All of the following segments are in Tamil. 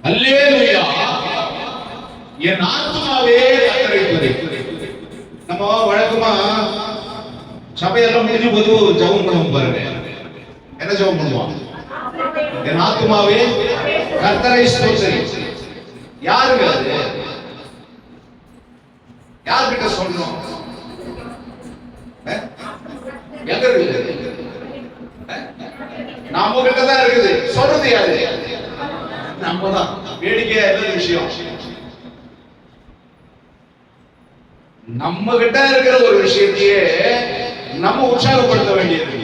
அல்லேலூயா. என் ஆத்மாவே கர்த்தரை துதி. நம்ம வழக்கமா சபையெல்லாம் முடிஞ்ச போது ஜெபம் பண்ணுவோம் பாருங்க. என்ன ஜெபம் பண்ணுவோம்? என் ஆத்மாவே கர்த்தரை ஸ்தோத்திரி. யாருங்க அது? யார்கிட்ட சொல்லணும்? எங்க இருக்குது? நம்ம கிட்ட தான் இருக்குது. சொல்றது யாரு? நம்ம தான். வேடிக்கையா என்ன விஷயம்? நம்ம கிட்ட இருக்கிற ஒரு விஷயத்தையே நம்ம உற்சாகப்படுத்த வேண்டியது.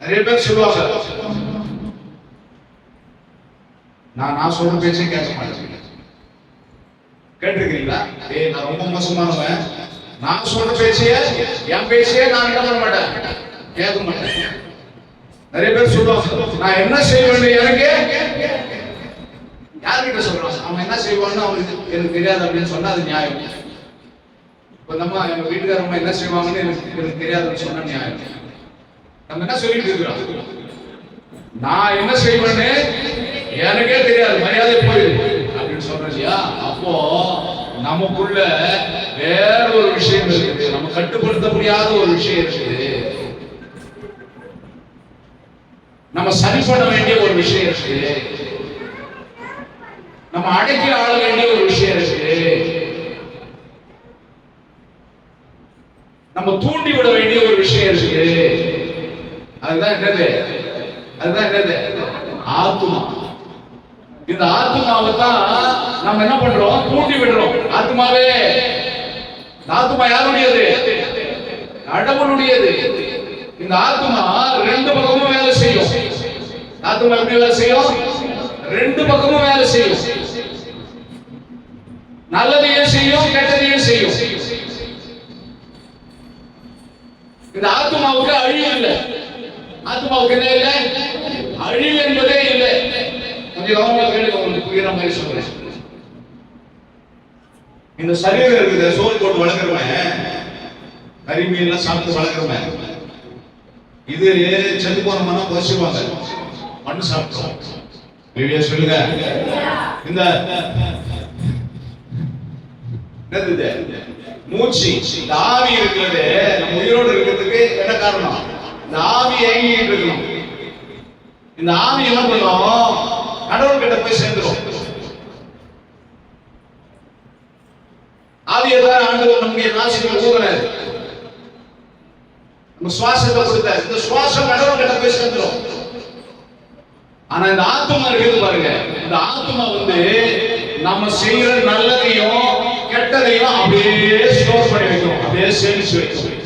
நிறைய பேர் சொல்லுவாங்க, நான் சொல்ற பேச்சே கேட்க மாட்டேன். கேட்டிருக்கீங்களா? நான் ரொம்ப மோசமானவன், நான் சொல்ற பேச்சையே என் பேச்சையே நான் என்ன பண்ண மாட்டேன், கேட்க மாட்டேன். நிறைய பேர் சொல்லுவாங்க, நான் என்ன செய்வேன் எனக்கு யார்கிட்ட சொல்றான்? அவன் என்ன செய்வான்னு அவனுக்கு எனக்கு தெரியாது அப்படின்னு சொன்னா அது நியாயம். இப்ப நம்ம எங்க வீட்டுக்காரங்க என்ன செய்வாங்கன்னு எனக்கு தெரியாதுன்னு சொன்னா நியாயம். நம்ம என்ன சொல்லிட்டு இருக்கிறோம்? நான் என்ன செய்வேன்னு எனக்கே தெரியாது, மரியாதை போயிடு அப்படின்னு சொல்றேன் இல்லையா? அப்போ நமக்குள்ள வேற ஒரு விஷயம் இருக்குது, நம்ம கட்டுப்படுத்த முடியாத ஒரு விஷயம் இருக்குது, நம்ம சரி பண்ண வேண்டிய ஒரு விஷயம் இருக்கு, நம்ம அடக்கி ஆள வேண்டிய ஒரு விஷயம் இருக்கு, நம்ம தூண்டி விட வேண்டிய ஒரு விஷயம் இருக்கு. அதுதான் என்னது? அதுதான் என்னது? ஆத்மா. இந்த ஆத்மாவை தான் நம்ம என்ன பண்றோம்? தூண்டி விடுறோம். ஆத்மாவே, ஆத்மா யாருடையது? கடவுளுடையது. இந்த ஆத்மா ரெண்டு பக்கமும் வேலை செய்யும். ஆத்மா எப்படி வேலை செய்யும்? ரெண்டு பக்கமும் வேலை செய்யும். நல்லதையும் செய்யும், கெட்டதையும் செய்யும். இந்த ஆத்மாவுக்கு அழிவு இல்லை. ஆத்மாவுக்கு என்ன இல்லை? அழிவு என்பதே இல்லை. கொஞ்சம் கவனமா கேளுங்க, உங்களுக்கு புரியுற மாதிரி சொல்றேன். இந்த சரீரம் இருக்குது, சோறு போட்டு வளர்க்குறவன், கறி மீன்லாம் சாப்பிட்டு வளர்க்குறவன், இது செத்து போன மனம் புதைச்சிருவாங்க, மண்ணு சாப்பிட்டோம். சொல்லுங்க, இந்த மூச்சு, இந்த ஆவி இருக்கிறது, நம்ம உயிரோடு இருக்கிறதுக்கு என்ன காரணம்? இந்த ஆவி இயங்கிட்டு இருக்கணும். இந்த ஆவி என்ன பண்ணும்? கடவுள் கிட்ட போய் சேர்ந்துடும். ஆவியை தான் ஆண்டவர் நம்முடைய நாசிகள் ஊதுறாரு, நம்ம சுவாசத்தை கொடுத்தாரு. இந்த சுவாசம் கடவுள் கிட்ட போய் சேர்ந்துடும். ஆனா இந்த ஆத்மா இருக்குது பாருங்க, இந்த ஆத்மா நம்ம செய்யற நல்லதையும் கெட்டதையும் அப்படியே ஸ்டோர் பண்ணி வைக்கும், அப்படியே சேமிச்சு வைக்கும்.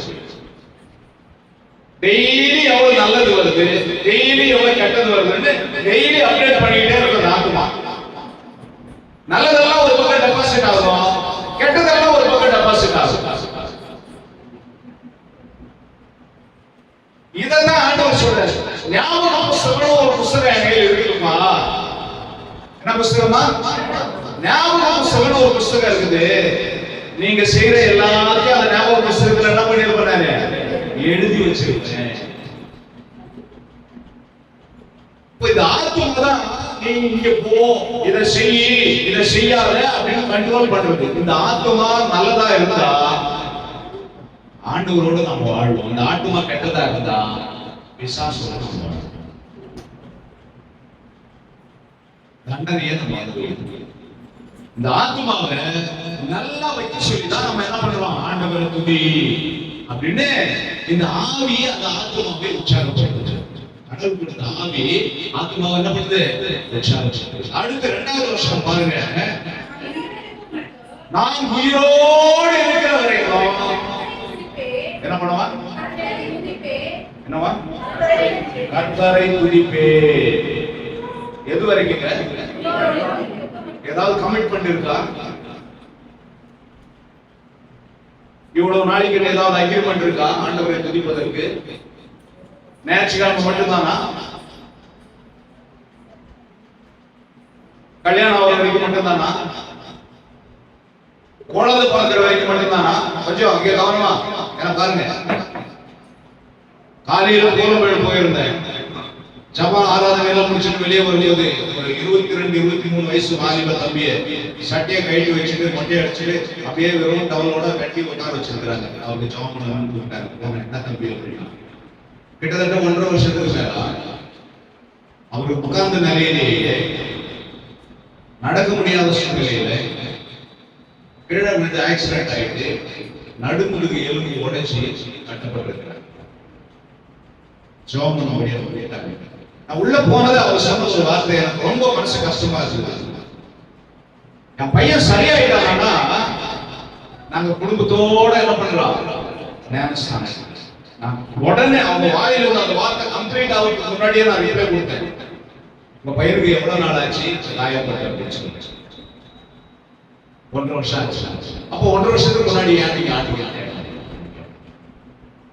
டெய்லி எவ்வளவு நல்லது வருது, டெய்லி எவ்வளவு கெட்டது வருதுன்னு டெய்லி அப்டேட் பண்ணிக்கிட்டே இருக்கும் ஆத்மா. நல்லதெல்லாம் ஒரு பக்கம் டெபாசிட் ஆகும், கெட்டதெல்லாம் ஒரு பக்கம் டெபாசிட் ஆகும். இதெல்லாம் ஆண்டவர் சொல்றாரு. ஞாபக புஸ்தகம் ஒரு புஸ்தகம் என் கையில் இருக்குமா? என்ன புஸ்தகமா? ஞாபக புஸ்தகம் ஒரு புஸ்தகம் இருக்குது. நீங்க செய்யற எல்லாத்தையும் அந்த ஞாபக புஸ்தகத்துல என்ன பண்ணிருப்பாரு? எழுதி வச்சிருக்கேன். இந்த ஆத்மா தான் நீ இங்க போ, இதை செய், இதை செய்யாத அப்படின்னு கண்ட்ரோல் பண்றது. இந்த ஆத்மா நல்லதா இருந்தா ஆண்டவரோடு நம்ம வாழ்வோம். இந்த ஆத்மா கெட்டதா இருந்தா பிசாசோட நம்ம வாழ்வோம். தண்டனையை நம்ம அனுபவிப்போம். இந்த ஆத்மாவை நல்லா வைக்க சொல்லிதான் நம்ம என்ன பண்றோம்? ஆண்டவரை துதி அப்படின்னு இந்த ஆவி அந்த ஆத்மாவை உற்சாகப்படுத்துது. கடவுள் கொடுத்த ஆவி ஆத்மாவை என்ன பண்ணுது? உற்சாகப்படுத்துது. அடுத்த 2வது வருஷம் பாருங்க, நான் உயிரோடு இருக்கிற வரைக்கும் என்ன பண்ணுவா? என்னவா? கர்த்தரை துதிப்பே. எது வரைக்கும்? ஏதாவது கமிட்மெண்ட் இருக்கா? இவ்வளவு நாளைக்கு ஏதாவது அக்ரிமெண்ட் இருக்கா ஆண்டவரை துதிப்பதற்கு? ஞாயிற்றுக்கிழமை மட்டும்தானா? கல்யாணம் ஆகிற வரைக்கும் மட்டும்தானா? குழந்தை பிறக்கிற வரைக்கும் மட்டும்தானா? கொஞ்சம் அங்கே கவனமா என்ன பாருங்க. காலையில கோலம்பேடு போயிருந்தேன். ஜபா ஆராதனையெல்லாம் முடிச்சுட்டு வெளியே வரும்போது ஒரு 22, 23 வயசு வாலிப தம்பிய சட்டையை கழட்டி வச்சுட்டு மொட்டையை அடிச்சுட்டு அப்படியே வெறும் டவலோட கட்டி உட்கார வச்சிருக்கிறாங்க. அவருக்கு ஜாப் பண்ணலாம்னு கூப்பிட்டாங்க. என்ன தம்பி அப்படின்னா கிட்டத்தட்ட 1.5 வருஷத்துக்கு மேல அவரு உட்கார்ந்த நிலையிலேயே நடக்க முடியாத சூழ்நிலையில கீழே விழுந்து ஆக்சிடென்ட் ஆயிட்டு நடுமுதுகு எலும்பு உடைச்சி கட்டப்பட்டிருக்கிறார். ஜோம் நான் உள்ள போனது அவர் சொன்ன ஒரு வார்த்தை எனக்கு ரொம்ப மனசு கஷ்டமா இருந்தது. என் பையன் சரியாயிட்டாங்கன்னா நாங்க குடும்பத்தோட என்ன பண்றோம் ஞானஸ்தானம். நான் உடனே அவங்க வாயில உள்ள அந்த வார்த்தை கம்ப்ளீட் ஆகிறதுக்கு முன்னாடியே நான் ரிப்ளை கொடுத்தேன். உங்க பையனுக்கு எவ்வளவு நாள் ஆச்சு காயப்பட்ட அப்படின்னு சொல்லி 1.5 வருஷம் ஆச்சு. அப்போ 1.5 வருஷத்துக்கு முன்னாடி ஏன் நீங்க ஆண்டு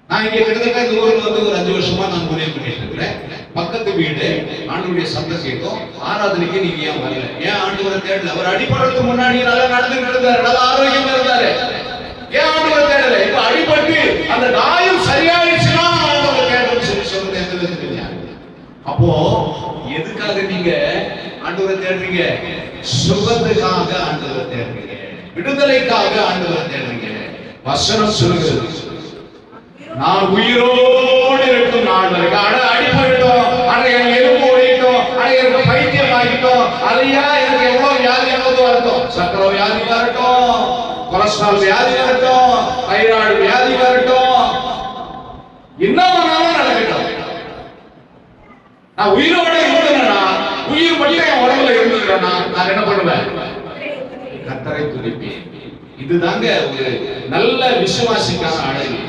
நான் இங்க கிட்டத்தட்ட இந்த ஊர்ல வந்து ஒரு 5 வருஷமா நான் ஊழியம் பண்ணிட்டு இருக்கிறேன். பக்கத்து வீடு ஆண்டவருடைய சத்தம் கேட்கும். ஆராதனைக்கு நீங்க ஏன் வரல? ஏன் ஆண்டவரை தேடல? அவர் அடிபடுறதுக்கு முன்னாடி நல்லா நடந்துட்டு இருந்தாரு, நல்ல ஆரோக்கியமா இருந்தாரு. ஏன் ஆண்டவரை தேடல? இப்ப அடிபட்டு அந்த காயம் சரியாயிடுச்சுன்னா ஆண்டவரை தேடணும்னு சொல்லி சொல்றது எந்த விதத்துல? அப்போ எதுக்காக நீங்க ஆண்டவரை தேடுறீங்க? சுகத்துக்காக ஆண்டவரை தேடுறீங்க, விடுதலைக்காக ஆண்டவரை தேடுறீங்க. வசனம் சொல்லுகிறது நான் உயிரோடு இருக்கும் நாள் வரைக்கும் அடிபட்டோம், அதை எனக்கு எலும்பு ஒழிட்டோம், அதை எனக்கு பைத்தியம் ஆகிட்டோம், அதையா எனக்கு எவ்வளவு வியாதி எவ்வளவு வரட்டும், சக்கரை வியாதி வரட்டும், கொலஸ்ட்ரால் வியாதி வரட்டும், தைராய்டு வியாதி வரட்டும், என்ன வேணாலும் நடக்கட்டும், நான் உயிரோட இருந்தேன்னா உயிர் மட்டும் என் உடம்புல இருந்ததுன்னா நான் என்ன பண்ணுவேன்? கர்த்தரை துதிப்பேன். இதுதாங்க ஒரு நல்ல விசுவாசிக்கான அழகு.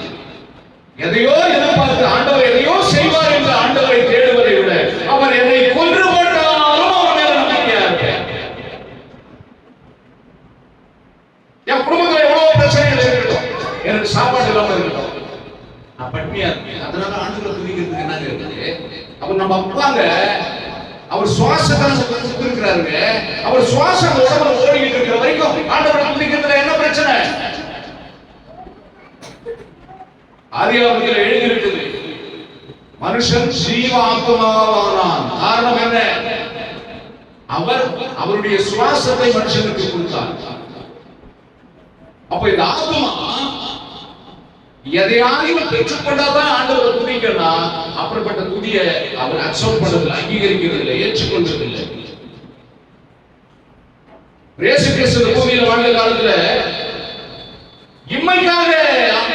எதையோ எதிர்பார்த்து ஆண்டவர் எதையோ செய்வார் என்று ஆண்டவரை தேடுவதை விட அவர் என்னை கொன்று போட்டாலும் அவர் மேல நம்பிக்கையா இருப்பேன். என் குடும்பத்துல எவ்வளவு பிரச்சனைகள் இருக்கட்டும், எனக்கு சாப்பாடு இல்லாம இருக்கட்டும், நான் பட்னியா இருக்கேன், அதனால ஆண்டவரை துதிக்கிறதுக்கு என்ன இருக்குது? அப்ப நம்ம அப்பாங்க அவர் சுவாசத்தை இருக்கிறாருங்க, அவர் சுவாசம் உடம்புல ஓடிக்கிட்டு இருக்கிற வரைக்கும் ஆண்டவரை துதிக்கிறதுல என்ன பிரச்சனை? ஆதியாகமத்தில் எழுதியிருக்கிறது மனுஷன் ஜீவ ஆத்மாவானான். காரணம் என்ன? அவர் அவருடைய சுவாசத்தை மனுஷனுக்கு கொடுத்தார். அப்ப இந்த ஆத்மா எதையாவது பெற்றுக்கொண்டாதான் ஆண்டவர் துதிக்கலாம். அப்படிப்பட்ட துதிய அவர் அக்செப்ட் பண்ணதில்லை, அங்கீகரிக்கிறதில்லை, ஏற்றுக்கொள்வதில்லை. இயேசு கிறிஸ்து பூமியில வாழ்ந்த காலத்துல இம்மைக்காக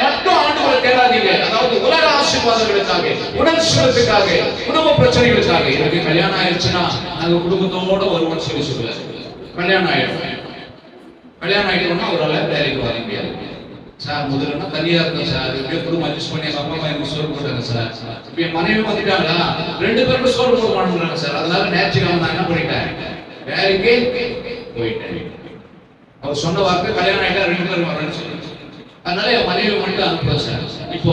மட்டும் ஆண்டவரை தேடாதீங்க. அதாவது உலக ஆசீர்வாதங்களுக்காக, உடல் சுகத்துக்காக, குடும்ப பிரச்சனைகளுக்காக. எனக்கு கல்யாணம் ஆயிடுச்சுன்னா நாங்க குடும்பத்தோட வருவோம்னு சொல்லி சொல்லுவாரு. கல்யாணம் ஆயிட்டோம்னா அவரால் வேலைக்கு வர முடியாது சார். முதல்ல தனியா இருக்கும் சார், இப்படியே குடும்பம் அட்ஜஸ்ட் பண்ணி எங்க அப்பா அம்மா எனக்கு சோறு போட்டாங்க சார். இப்ப என் மனைவி வந்துட்டாங்களா, 2 பேருக்கும் சோறு போட மாட்டேங்கிறாங்க சார். அதனால ஞாயிற்றுக்கிழமை நான் என்ன பண்ணிட்டேன்? வேலைக்கு போயிட்டேன். அவர் சொன்ன வார்த்தை கல்யாணம் ஆயிட்டா 2 பேரும் வரேன்னு சொல்லி, அதனால என் மனைவி மட்டும் அனுப்புறேன் சார். இப்போ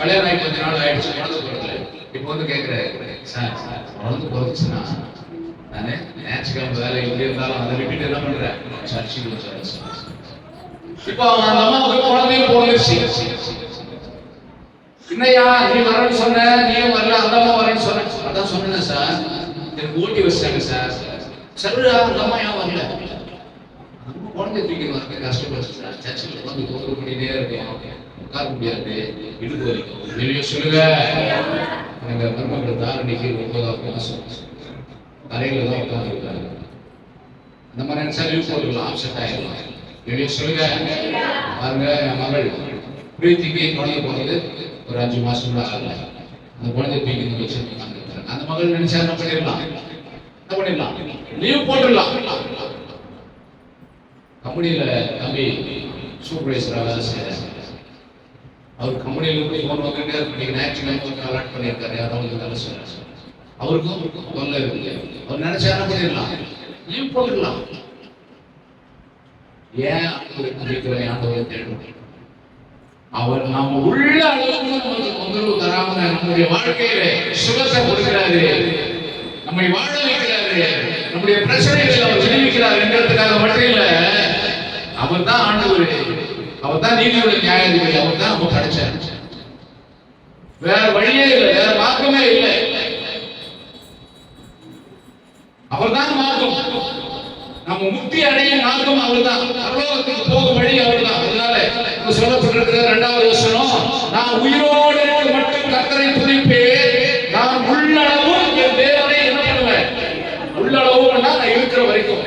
கல்யாணம் ஆகி 5 நாள் ஆயிடுச்சு, குழந்தை பிறகு இப்போ வந்து கேட்கிறேன் சார், குழந்தை பிறந்துச்சுன்னா நானே ஞாயிற்றுக்கிழமை வேலை எப்படி இருந்தாலும் அதை விட்டுட்டு என்ன பண்றேன்? சர்ச்சைக்கு சார். இப்போ அந்த அம்மாவுக்கு குழந்தையும் பிறந்துச்சு. என்னையா நீ வரேன்னு சொன்ன, நீயும் வரல, அந்த அம்மா வரேன்னு சொன்ன. அதான் சொன்னேன் சார், எனக்கு ஊட்டி வச்சாங்க சார். சரிடா, அந்த அம்மா ஏன் வரல? குழந்தை தூக்கி வரது கஷ்டப்பட்டு சார். சர்ச்சில் வந்து தோற்று பண்ணிட்டே இருக்கேன், உட்கார முடியாது, இடுப்பு வலிக்கும். வெளியே சொல்லுங்க, எங்க மருமக்கள் தாரணிக்கு 9வது மாசம் அறையில தான் உட்காந்துருக்காங்க. அந்த மாதிரி நினைச்சா லீவ் போட்டுக்கலாம், ஆப்செட் ஆயிடலாம். வெளியே சொல்லுங்க. பாருங்க, என் மகள் பிரீத்திக்கு குழந்தை போனது ஒரு 5 மாசம் கூட ஆகல. அந்த குழந்தை தூக்கி வச்சு உட்காந்துருக்காங்க. அந்த மகள் நினைச்சா என்ன பண்ணிடலாம்? என்ன பண்ணிடலாம்? லீவ் போட்டுடலாம். கம்பெனியில தம்பி சூப்பர்வைசரா வேலை செய்யறாங்க. அவர் கம்பெனியில இருந்து போன் வந்துட்டே இருக்கு. ஞாயிற்றுக்கிழமை அலாட் பண்ணியிருக்காரு, யாராவது வேலை செய்யறாங்க. அவருக்கும் தொல்லை இருக்கு. அவர் நினைச்சா என்ன பண்ணிடலாம்? லீவ் போட்டுடலாம். ஏன் ஆண்டவரை தேடும்? அவர் நம்ம உள்ள அளவுக்கு நமக்கு தொந்தரவு தராம நம்முடைய வாழ்க்கையில சுகத்தை கொடுக்கிறாரு, நம்மை வாழ வைக்கிறாரு, நம்முடைய பிரச்சனைகளை அவர் விடுவிக்கிறார் என்கிறதுக்காக மட்டும் இல்ல. அவர் தான் ஆண்டவர், அவர் தான் நீதியுடைய நியாயாதிபதி, அவர் தான் நம்ம கிடைச்சார். வேற வழியே இல்லை, வேற மார்க்கமே இல்லை. அவர்தான் மார்க்கம். நம்ம முக்தி அடைய மார்க்கம் அவர்தான். பரலோகத்துக்கு போகும் வழி அவர்தான். அதனால சொல்லப்பட்டிருக்கிற 2வது வசனம், நான் உயிரோடு மட்டும் கர்த்தரை துதிப்பேன், நான் உள்ளளவும் என் தேவனை என்ன பண்ணுவேன்? உள்ளளவும் நான் இருக்கிற வரைக்கும்.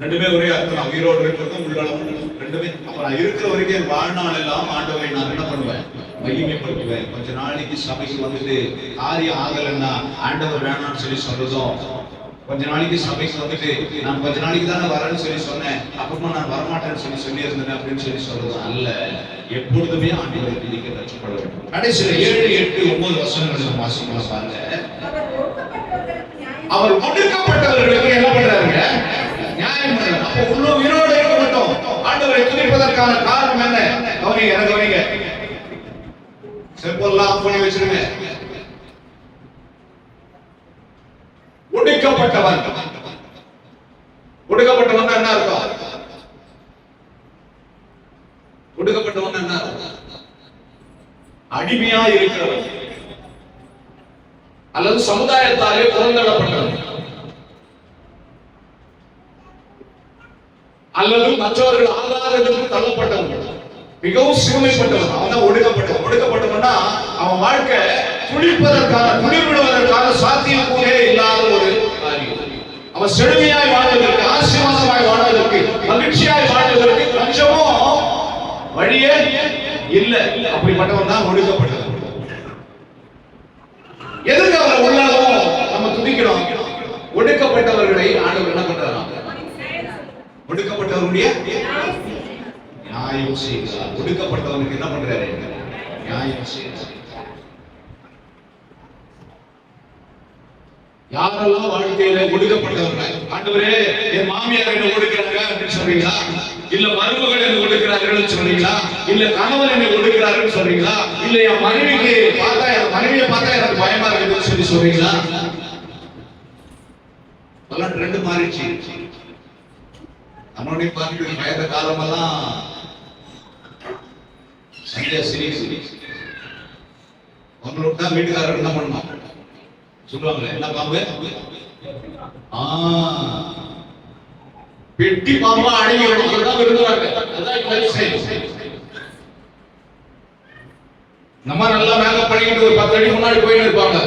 ரெண்டுமே ஒரே அர்த்தம். உயிரோடு இருக்கிறதும் உள்ளளவும் ரெண்டுமே. அப்ப நான் இருக்கிற வரைக்கும் வாழ்நாள் எல்லாம் ஆண்டவரை நான் என்ன பண்ணுவேன்? மகிமைப்படுத்துவேன். கொஞ்ச நாளைக்கு சபைக்கு வந்துட்டு காரியம் ஆகலைன்னா ஆண்டவர் வேணாம்னு சொல்லி சொல்றதும், கொஞ்ச நாளைக்கு சபைக்கு வந்துட்டு நான் கொஞ்ச நாளைக்கு தானே வரேன்னு சொல்லி சொன்னேன், அப்புறமா நான் வரமாட்டேன்னு சொல்லி இருந்தேன் அப்படின்னு சொல்லி சொல்றதும் அல்ல. எப்பொழுதுமே ஆண்டவரை துதிக்க கற்றுக்கொள்ள வேண்டும். கடைசியில 7, 8, 9 வசனங்கள் வாசிக்கலாம் பாருங்க. அவர் ஒடுக்கப்பட்டவர்களுக்கு என்ன பண்றாருங்க? நியாயம் பண்றாரு. அப்ப உள்ள உயிரோடு இருக்க மாட்டோம். ஆண்டவரை துதிப்பதற்கான காரணம் என்ன? கவனிங்க, எனக்கு கவனிங்க. செல்போன்லாம் ஆஃப் பண்ணி வச்சிருங்க. ஒடுக்கப்பட்டவன். ஒடுக்கப்பட்டவன் என்ன அர்த்தம்? ஒடுக்கப்பட்டவன் என்ன அர்த்தம்? அடிமையா இருக்கிறவன் அல்லது சமுதாயத்தாலே புறந்தள்ளப்பட்டவன் அல்லது மற்றவர்கள் ஆதாரத்துக்கு தள்ளப்பட்டவன், மிகவும் சிறுமைப்பட்டவன். அவன் தான் ஒடுக்கப்பட்டவன். ஒடுக்கப்பட்டவன்னா அவன் வாழ்க்கை துளிர் விடுவதற்கான சாத்தியக்கூறே இல்லாத ஒரு காரியம். அவன் செழுமையாய் வாழ்வதற்கு, ஆசீர்வாதமாய் வாழ்வதற்கு, மகிழ்ச்சியாய் வாழ்வதற்கு கொஞ்சமோ வழியே இல்லை. அப்படிப்பட்டவன் தான் ஒடுக்கப்பட்டவன். எதுக்கு அவரை உள்ளளவும் நம்ம துதிக்கணும்? ஒடுக்கப்பட்டவர்களை ஆண்டவர் என்ன பண்றாராம்? ஒடுக்கப்பட்டவருடைய நியாயம் செய்கிறார். ஒடுக்கப்பட்டவனுக்கு என்ன பண்றாரு? நியாயம் செய்கிறார். யாரெல்லாம் வாழ்க்கையில ஒடுக்கப்பட்டவர்கள்? ஆண்டவரே, என் மாமியார் என்ன ஒடுக்கிறாங்க அப்படின்னு சொல்றீங்களா? இல்ல மருமகள் என்ன ஒடுக்கிறார்கள் சொல்றீங்களா? இல்ல கணவன் என்னை ஒடுக்கிறார்கள் சொல்றீங்களா? இல்ல என் மனைவியை பார்த்தா எனக்கு பயமா இருக்குன்னு சொல்லி சொல்றீங்களா? அதெல்லாம் ட்ரெண்ட் மாறிடுச்சு. நம்மளுடைய பார்த்து பயந்த காலமெல்லாம் சந்தியா சிரி அவங்களோட தான் வீட்டுக்காரர் என்ன பண்ணணும் சொல்லுவாங்க. என்ன பாம்பு? பெட்டி பாம்பா அடங்கி வடிக்கிறதா விரும்புறாங்க. நம்ம நல்லா மேக்கப் பண்ணிக்கிட்டு ஒரு 10 அடி முன்னாடி போயிட்டு இருப்பாங்க.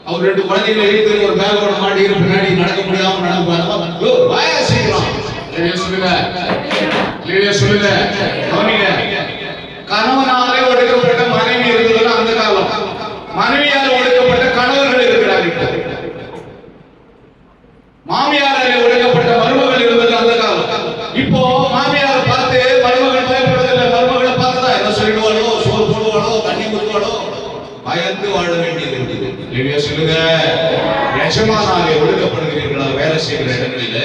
அவர் 2 குழந்தைகளை எழுத்து ஒரு மேலோட மாடி பின்னாடி நடக்க முடியாம நடப்பாங்க. வாயா செய்யலாம். சொல்லுங்க கணவனாலே ஒடுக்கப்பட்ட மனைவி இருந்ததுன்னா அந்த காலம். மனைவியால் ஒடுக்கப்பட்ட கணவர்கள் இருக்கிறார்கள். மாமியாராலே ஒடுக்கப்பட்ட மருமகள் இருந்தது அந்த காலம். இப்போ மாமியாரை பார்த்து மருமகள் பயப்படுவதில்லை. மருமகளை பார்த்துதான் என்ன சொல்லிடுவாளோ, சோறு போடுவாளோ, தண்ணி ஊற்றுவாளோ, பயந்து வாழ வேண்டியது. சொல்லுங்க, எஜமானாலே ஒடுக்கப்படுகிறீர்களா? வேலை செய்கிற இடங்களில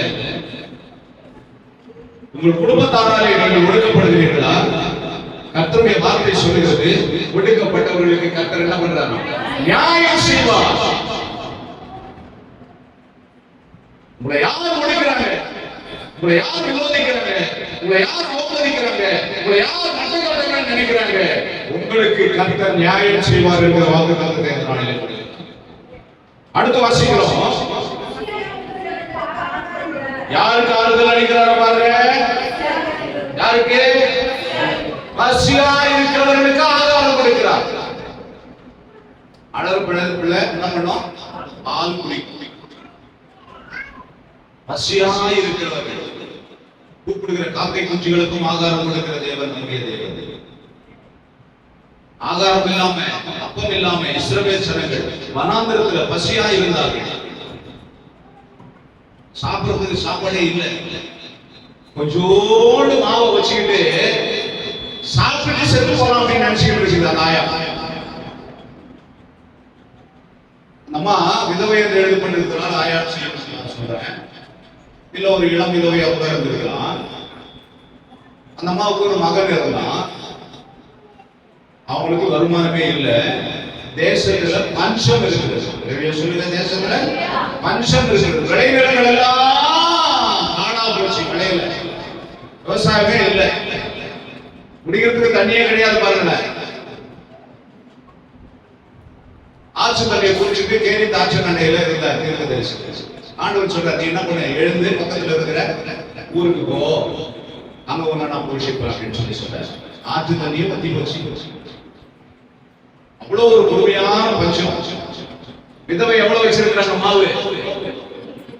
உங்கள் குடும்பத்தாராலே நீங்கள் ஒடுக்கப்படுகிறீர்களா? கர்த்தருடைய வார்த்தை சொல்லுகிறது, ஒடுக்கப்பட்டவர்களுக்கு கர்த்தர் என்ன பண்றாரு? நியாயம் செய்வார். உங்களை யார் ஒடுக்கிறாங்க? உங்களை யார் விரோதிக்கிறாங்க? உங்களை யார் அவமதிக்கிறாங்க? உங்களை யார் நட்டக்காரர்கள் நினைக்கிறாங்க? உங்களுக்கு கர்த்தர் நியாயம் செய்வார் என்கிற வாக்குத்தத்தத்தை அடுத்து வாசிக்கிறோம். யாருக்கு ஆறுதல் அளிக்கிறார் பாருங்க. யாருக்கு? பசியா இருக்கிறவர்களுக்கு ஆதாரம் கொடுக்கிறார். அழகு பிள்ளை என்ன பண்ணும்? பால் குடிக்கும். பசியா இருக்கிறவர்கள் கூப்பிடுகிற காக்கை குஞ்சுகளுக்கும் ஆகாரம் கொடுக்கிற தேவன் நம்முடைய தேவன். ஆகாரம் இல்லாம, அப்பம் இல்லாம இஸ்ரவேல் ஜனங்கள் வனாந்திரத்துல பசியா இருந்தார்கள். சாப்பிடுறதுக்கு சாப்பாடே இல்லை. கொஞ்சோண்டு மாவை வச்சுக்கிட்டு சாப்பிட்டு செத்து போலாம் அப்படின்னு நினைச்சுக்கிட்டு இருக்குது அந்த ஆயா. நம்ம விதவை என்று எழுதப்பட்டிருக்கிறதுனால ஆயா சொல்றேன். இல்ல ஒரு இளம் விதவையா கூட இருந்திருக்கலாம். அந்த அம்மாவுக்கு ஒரு மகன் இருந்தான். அவங்களுக்கு வருமானமே இல்லை. தேசத்துல பஞ்சம் இருக்குது. சொல்லுங்க, தேசத்துல பஞ்சம் இருக்குது. விளைநிலங்கள் எல்லாம் காணா போச்சு. விளையில விவசாயமே இல்லை. குடிக்கிறதுக்கு தண்ணியே கிடையாது. பாருங்க, ஆற்று தண்ணியை குடிச்சிட்டு கேரி தாட்சி நண்டையில இருந்தார் தீர்க்கதரிசி. ஆண்டவர் சொல்றார், நீ என்ன பண்ண, எழுந்து பக்கத்துல இருக்கிற ஊருக்கு போ, அங்க ஒண்ணு நான் போஷிப்பேன் அப்படின்னு சொல்லி சொல்றாரு. ஆற்று தண்ணியை பத்தி போச்சு. அவ்வளவு ஒரு கொடுமையான பஞ்சம். விதவை எவ்வளவு வச்சிருக்கிறாங்க மாவு,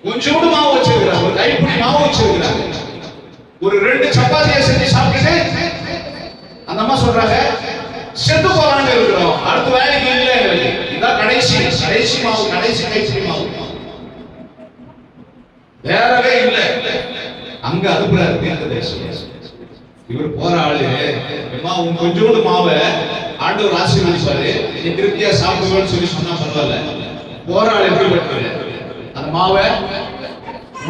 கொஞ்சோண்டு மாவு வச்சிருக்கிறாங்க, ஒரு கைப்பிடி மாவு வச்சிருக்கிறாங்க. ஒரு 2 சப்பாத்தியை செஞ்சு சாப்பிட்டுட்டு அந்த அம்மா சொல்றாங்க, செத்து போறாங்க இருக்கிறோம், அடுத்த வேலைக்கு இல்ல எங்களுக்கு, இதான் கடைசி மாவு, கடைசி கைப்பிடி மாவு, வேறவே இல்ல. அங்க அனுப்புறாரு தீர்க்கதரிசி. இவர் போற ஆளு, உன் கொஞ்சோண்டு மாவை ஆண்டவர் ஆசீர்வதிப்பாரு, நீ திருப்தியா சாப்பிடுவேன்னு சொல்லி சொன்னா பரவாயில்ல. போற ஆள் எப்படி பண்றது, அந்த மாவை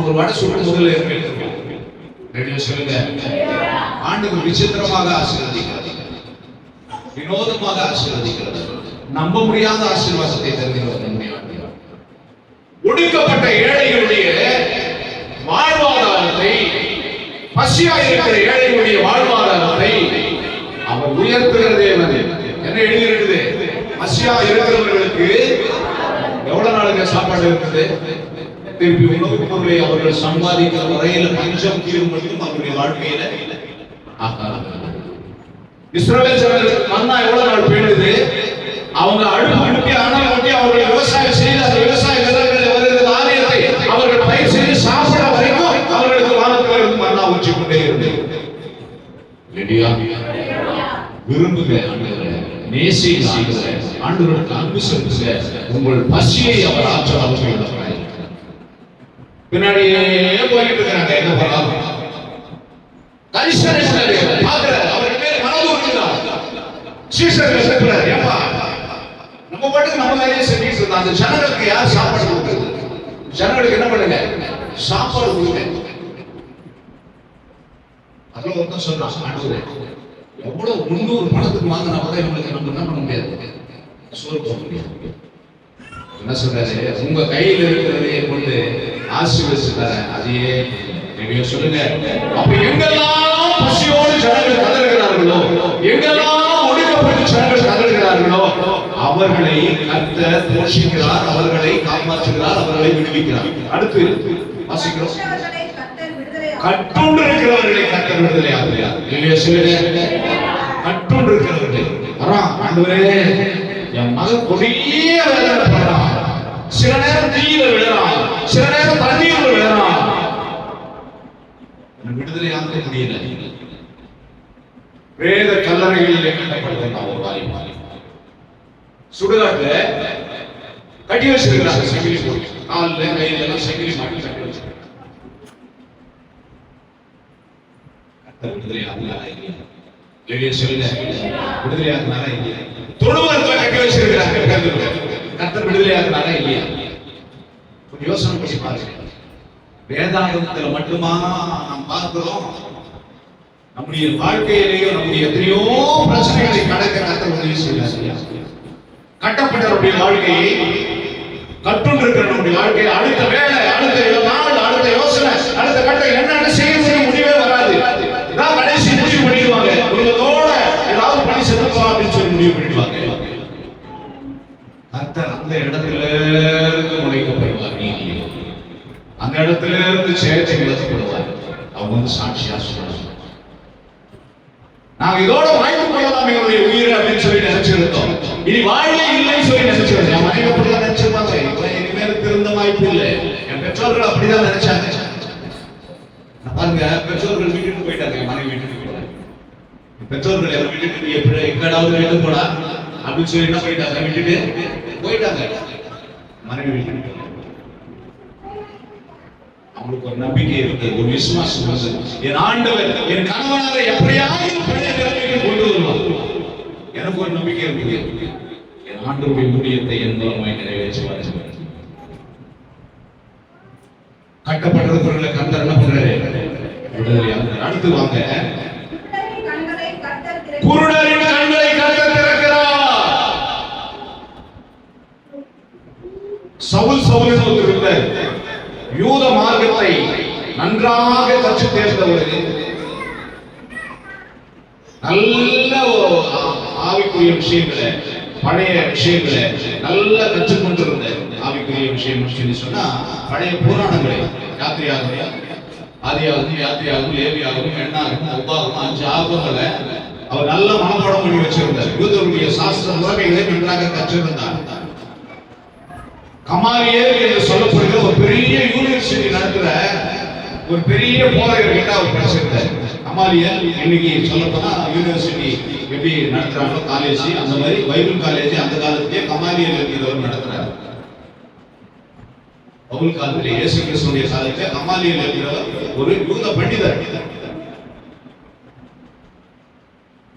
ஒரு வடை சுட்டு முதல்ல ரெடியோ சொல்லுங்க. ஆண்டவர் விசித்திரமாக ஆசீர்வதிக்கிறது, வினோதமாக ஆசீர்வதிக்கிறது, நம்ப முடியாத ஆசீர்வாதத்தை தருகிறது. ஒடுக்கப்பட்ட ஏழைகளுடைய வாழ்வாதாரத்தை, பசியா இருக்கிற ஏழைகளுடைய வாழ்வாதாரத்தை அவர் உயர்த்துகிறதே. என்ன எழுதியிருக்குது, பசியா இருக்கிறவர்களுக்கு எவ்வளவு நாளுங்க சாப்பாடு இருக்குது, திருப்பி உணவுப் பொருளை அவர்கள் சம்பாதிக்கிற வரையில் பஞ்சம் தீரும் மட்டும் அவருடைய வாழ்க்கையில இஸ்ரவேல் ஜனங்களுக்கு மன்னா எவ்வளவு நாள் பெய்யுது, அவங்க அடுப்பி அனல் ஊட்டி அவர்கள் விவசாயம் செய்து அந்த விவசாய நிலங்களில் வருகிற ஆலயத்தை அவர்கள் பயிர் செய்து சாப்பிட வரைக்கும் அவர்களுக்கு வானத்தில் இருந்து மன்னா ஊற்றி கொண்டே இருந்தது. விரும்புங்க ஆண்டவரே, நேசிங்க ஆண்டவரே, ஆண்டவருக்கு அன்பு செலுத்துங்க, உங்கள் பசியை அவர் ஆற்றல் பின்னாடியே போயிட்டு இருக்கிறாங்க. என்ன பண்ணலாம், நம்ம பாட்டுக்கு நம்ம வேலையை செஞ்சுட்டு இருந்தோம். அந்த ஜனங்களுக்கு யார் சாப்பாடு கொடுக்குறது, ஜனங்களுக்கு என்ன பண்ணுங்க, சாப்பாடு கொடுங்க. அதுல ஒருத்தன் சொல்றான், ஆண்டவரே எவ்வளவு 300 பணத்துக்கு வாங்கினா கூட இவங்களுக்கு நம்ம என்ன பண்ண முடியாது, சோறு போக முடியாது. என்ன சொல்றாரு, உங்க கையில் இருக்கிறதையே கொண்டு ஆசீர்வதிச்சு தரேன், அதையே நீங்க சொல்லுங்க. அப்ப எங்கெல்லாம் பசியோடு ஜனங்கள் கதறுகிறார்களோ, எங்கெல்லாம் ஒடுக்கப்பட்டு ஜனங்கள் கதறுகிறார்களோ, அவர்களை கர்த்தர் போஷிக்கிறார், அவர்களை காப்பாற்றுகிறார், அவர்களை விடுவிக்கிறார். அடுத்து வாசிக்கிறோம், கட்டுண்டு இருக்கிறவர்களை கர்த்தர் விடுதலை ஆகிறார். இல்லையா சொல்லுங்க, கட்டுண்டு இருக்கிறவர்களை ஆண்டவரே, என் மகன் கொடிய வேதனைப்படுறான், சில நேரம் தீயில விழுறான், சில நேரம் தண்ணீர்ல விழுறான், விடுதலை ஆக்க முடியல. வேத கல்லறைகளில் கட்டப்படுத்த ஒரு வாரி சுடுகாட்டுல கட்டி வச்சிருக்கிறாங்க, செங்கிலி போட்டு காலில் கையில எல்லாம் செங்கிலி மாட்டி கட்டி வச்சிருக்காங்க. விடுதலை ஆகுனாரா இல்லையா சொல்லுங்க, விடுதலை ஆகுனாரா இல்லையா? தொழுவத்துல கட்டி வச்சிருக்கிறாங்க, கர்த்தர் விடுதலை ஆகுனாரா இல்லையா? யோசனை பண்ணி பாருங்க. வேதாகமத்துல மட்டுமா நாம் பார்க்கிறோம், நம்முடைய வாழ்க்கையிலேயே நம்முடைய எத்தனையோ பிரச்சனைகளை கடக்க கர்த்தர் உதவி செய்கிறார். கட்டப்பட்டவருடைய வாழ்க்கையை, கட்டுண்டிருக்கிற நம்முடைய வாழ்க்கையை, அடுத்த வேலை, அடுத்த நாள், அடுத்த யோசனை, அடுத்த கட்டம் என்னென்ன செய்ய முடிவே வராது. இதான் கடைசி முடிவு பண்ணிடுவாங்க, குடும்பத்தோட ஏதாவது பண்ணி செத்துக்கலாம் அப்படின்னு சொல்லி முடிவு பண்ணிடுவாங்க. கர்த்தர் அந்த இடத்துல இருந்து முளைக்கப்படுவார், நீதி அந்த இடத்துல இருந்து சேர்த்து விளக்கப்படுவார். அவங்க வந்து சாட்சியா சொல்றாங்க, நாங்க இதோட வாய்ப்பு கொள்ளலாம் எங்களுடைய உயிரை அப்படின்னு சொல்லி நினைச்சிருந்தோம், இனி வாழவே இல்லைன்னு சொல்லி நினைச்சிருந்தோம். என் மனைவி அப்படிதான் நினைச்சிருப்பாங்க, இப்ப இனிமேல் திருந்த வாய்ப்பு இல்லை. என் பெற்றோர்கள் அப்படிதான் நினைச்சாங்க. பாருங்க, பெற்றோர்கள் வீட்டுக்கு போயிட்டாங்க, என் மனைவி வீட்டுக்கு போயிட்டாங்க. பெற்றோர்கள் எல்லாம் வீட்டுக்கு எப்படி எங்கடாவது வீட்டு போனா அப்படின்னு சொல்லி என்ன போயிட்டாங்க, விட்டுட்டு போயிட்டாங்க. மனைவி வீட்டுக்கு அவங்களுக்கு ஒரு நம்பிக்கை இருக்கு, ஒரு விசுவாசம் வந்தது. என் ஆண்டவர் என் கணவனாக எப்படியாவது கொண்டு வருவார், எனக்கு ஒரு நம்பிக்கை இருக்கு. என் ஆண்டவருடைய ஊழியத்தை என் மூலமாய் நிறைவேற்றுவார். கட்டப்படுறவர்களை கர்த்தர் என்ன பண்றாரு, அடுத்து வாங்க, குருடரின் கண்களை கர்த்தர் திறக்கிறார். சவுல் ஒருத்தர் இருந்தார், யூத மார்க்கத்தை நன்றாக கற்று தேர்ந்தவர், நல்ல ஆவிக்குரிய விஷயங்களை பழைய விஷயங்களை நல்லா கற்றுக்கொண்டிருந்த ஆவிக்குரிய விஷயம் சொல்லி சொன்னா பழைய புராணங்களை யாத்திரையாகவும் ஆதியாகவும் யாத்திரையாகவும் லேவியாகவும் எண்ணாகவும் உபாகமும் 5 ஆகங்களை அவர் நல்ல மனப்பாடம் பண்ணி வச்சிருந்தார். யூதருடைய சாஸ்திர முறைகளை நன்றாக கற்றிருந்தார். கமாலியேல் என்று சொல்லப்படுகிற ஒரு பெரிய யூனிவர்சிட்டி நடத்துற ஒரு பெரிய போதகர் கிட்ட அவர் படிச்சிருந்தார். கமாலியேல் இன்னைக்கு சொல்லப்போனா யூனிவர்சிட்டி எப்படி நடத்துறாங்களோ காலேஜ், அந்த மாதிரி பைபிள் காலேஜ் அந்த காலத்திலே கமாலியேல் இருக்கிறவர் நடத்துறாரு. பவுல் காலத்திலே இயேசு கிறிஸ்துவின் காலத்திலே கமாலியேல் இருக்கிறவர் ஒரு யூத பண்டிதர்.